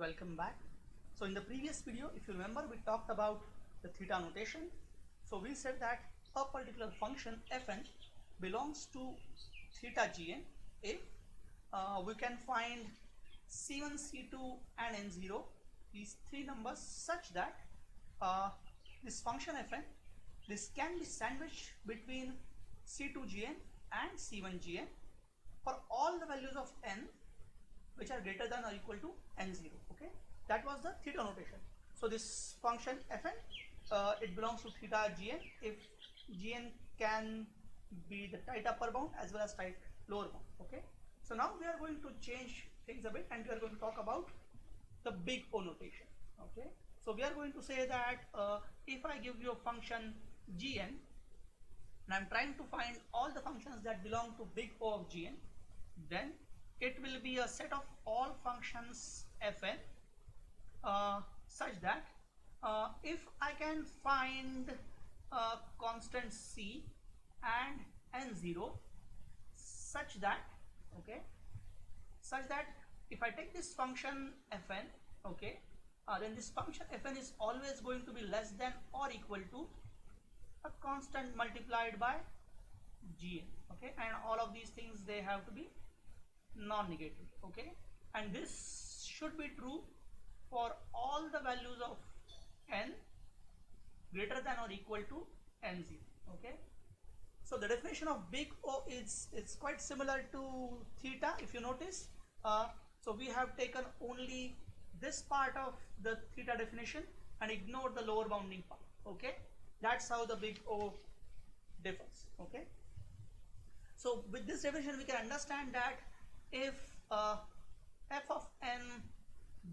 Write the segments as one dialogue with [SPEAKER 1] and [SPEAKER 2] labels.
[SPEAKER 1] welcome back. So in the previous video, if you remember, we talked about the theta notation. So we said that a particular function fn belongs to theta gn if we can find c1, c2 and n0, these three numbers, such that this function fn, this can be sandwiched between c2 gn and c1 gn for all the values of n which are greater than or equal to n0. Okay, that was the theta notation. So this function fn, it belongs to theta gn if gn can be the tight upper bound as well as tight lower bound. Okay, so now we are going to change things a bit and we are going to talk about the big O notation. Okay, so we are going to say that if I give you a function gn and I'm trying to find all the functions that belong to big O of gn, then it will be a set of all functions fn such that if I can find a constant c and n0 such that, okay, such that if I take this function fn, okay, then this function fn is always going to be less than or equal to a constant multiplied by gn. Okay, and all of these things, they have to be non-negative. Okay, and this should be true for all the values of n greater than or equal to n0. Okay, so the definition of big O is quite similar to theta, if you notice. So we have taken only this part of the theta definition and ignored the lower bounding part. Okay, that's how the big O differs. Okay, so with this definition we can understand that if f of n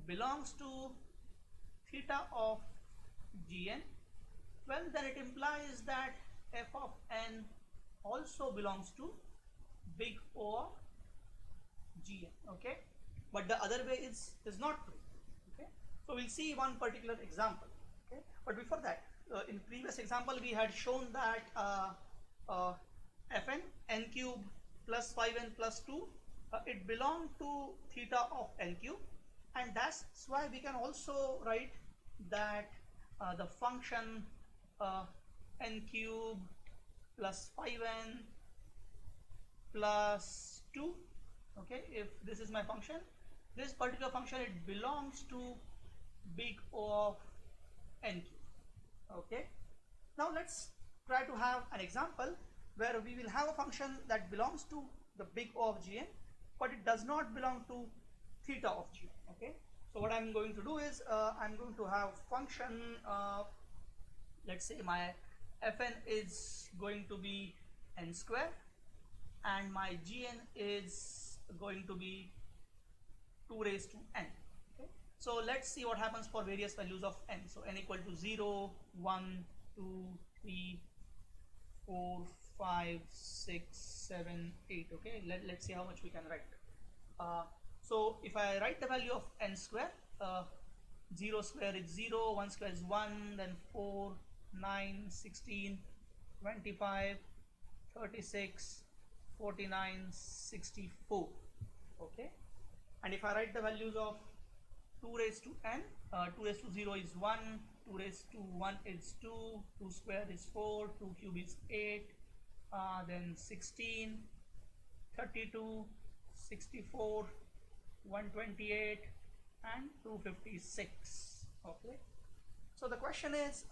[SPEAKER 1] belongs to theta of gn, well, then it implies that f of n also belongs to big O of gn. Okay, but the other way is not true. Okay, so we'll see one particular example. Okay, but before that, in previous example we had shown that fn n cube plus 5n plus 2, it belonged to theta of n cube, and that's why we can also write that the function n cube plus 5n plus 2, okay, if this is my function, this particular function, it belongs to big O of n cube. Okay, now let's try to have an example where we will have a function that belongs to the big O of gn, but it does not belong to theta of gn. Okay, so what I'm going to do is I'm going to have function, let's say my fn is going to be n square and my gn is going to be 2 raised to n. Okay, so let's see what happens for various values of n. So n equal to 0, 1, 2, 3, 4, 5, 6, 7, 8. Okay, let's see how much we can write. So if I write the value of n square, 0 square is 0, 1 square is 1, then 4, 9, 16, 25, 36, 49, 64. Okay, and if I write the values of 2 raised to n, 2 raised to 0 is 1, 2 raised to 1 is 2, 2 square is 4, 2 cube is 8, then 16, 32, 64, 128 and 256. Okay, so the question is,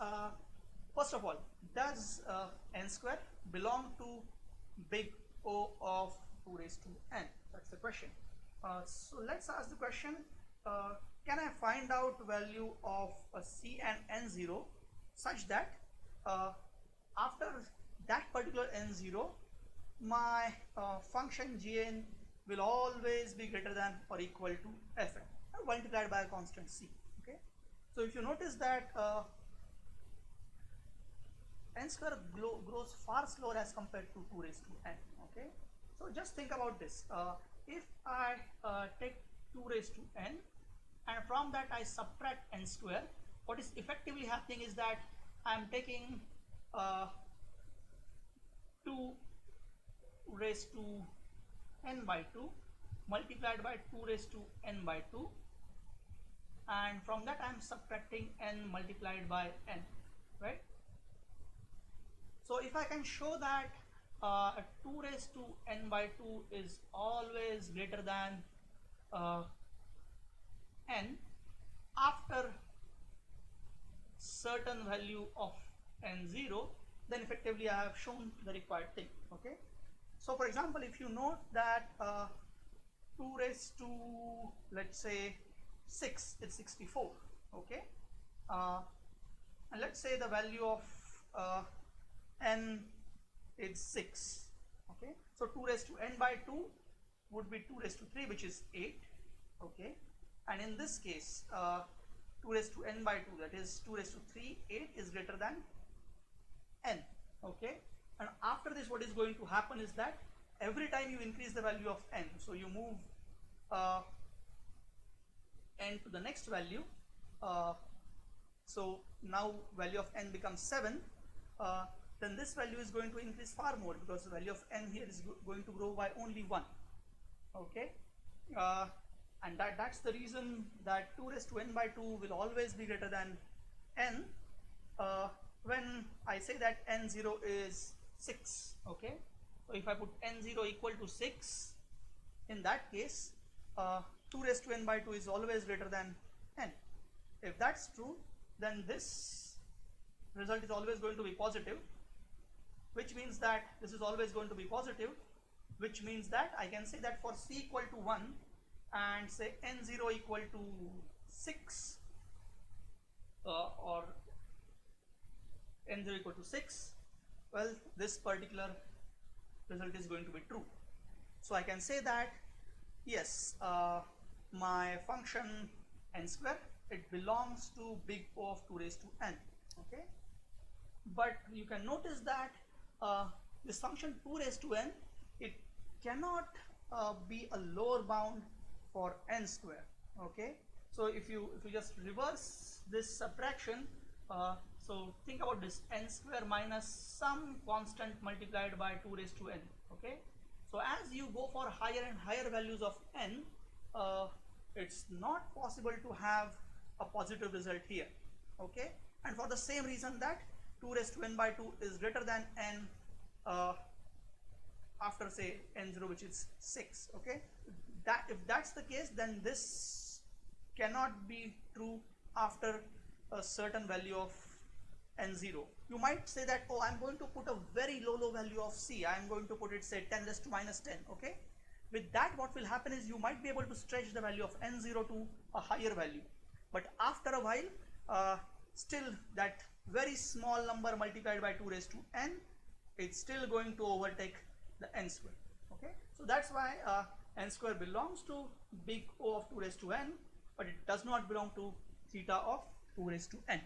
[SPEAKER 1] first of all, does n square belong to big O of 2 raised to n? That's the question. So let's ask the question, can I find out value of c and n0 such that after that particular n0 my function gn will always be greater than or equal to fn multiplied by a constant c. Okay, so if you notice that n square grows far slower as compared to 2 raised to n. Okay, so just think about this. If I take 2 raised to n and from that I subtract n square, what is effectively happening is that I am taking 2 raised to n by 2 multiplied by 2 raised to n by 2 and from that I'm subtracting n multiplied by n, right? So if I can show that 2 raised to n by 2 is always greater than n after certain value of n0, then effectively I have shown the required thing. Okay, so for example, if you note that 2 raised to, let's say, 6 is 64. Okay, and let's say the value of n is 6. Okay, so 2 raised to n by 2 would be 2 raised to 3, which is 8. Okay, and in this case 2 raised to n by 2, that is 2 raised to 3, 8 is greater than n. Okay, and after this what is going to happen is that every time you increase the value of n, so you move n to the next value, so now value of n becomes 7, then this value is going to increase far more, because the value of n here is going to grow by only 1. Okay, and that's the reason that 2 raised to n by 2 will always be greater than n when I say that n0 is 6. Okay, so if I put n0 equal to 6, in that case 2 raised to n by 2 is always greater than n. If that's true, then this result is always going to be positive, which means that this is always going to be positive, which means that I can say that for c equal to 1 and say n0 equal to 6 or n0 equal to 6, well, this particular result is going to be true. So I can say that yes, my function n square, it belongs to big O of 2 raised to n. Okay, but you can notice that this function 2 raised to n, it cannot be a lower bound for n square. Okay, so if you just reverse this subtraction, so think about this, n square minus some constant multiplied by 2 raised to n. Okay, so as you go for higher and higher values of n, it's not possible to have a positive result here. Okay, and for the same reason that 2 raised to n by 2 is greater than n after say n0, which is 6. Okay, that if that's the case, then this cannot be true after a certain value of n0. You might say that, oh, I'm going to put a very low value of c, I'm going to put it, say, 10 raised to minus 10. Okay, with that what will happen is you might be able to stretch the value of n0 to a higher value, but after a while still that very small number multiplied by 2 raised to n, it's still going to overtake the n square. Okay, so that's why n square belongs to big O of 2 raised to n, but it does not belong to theta of 2 raised to n.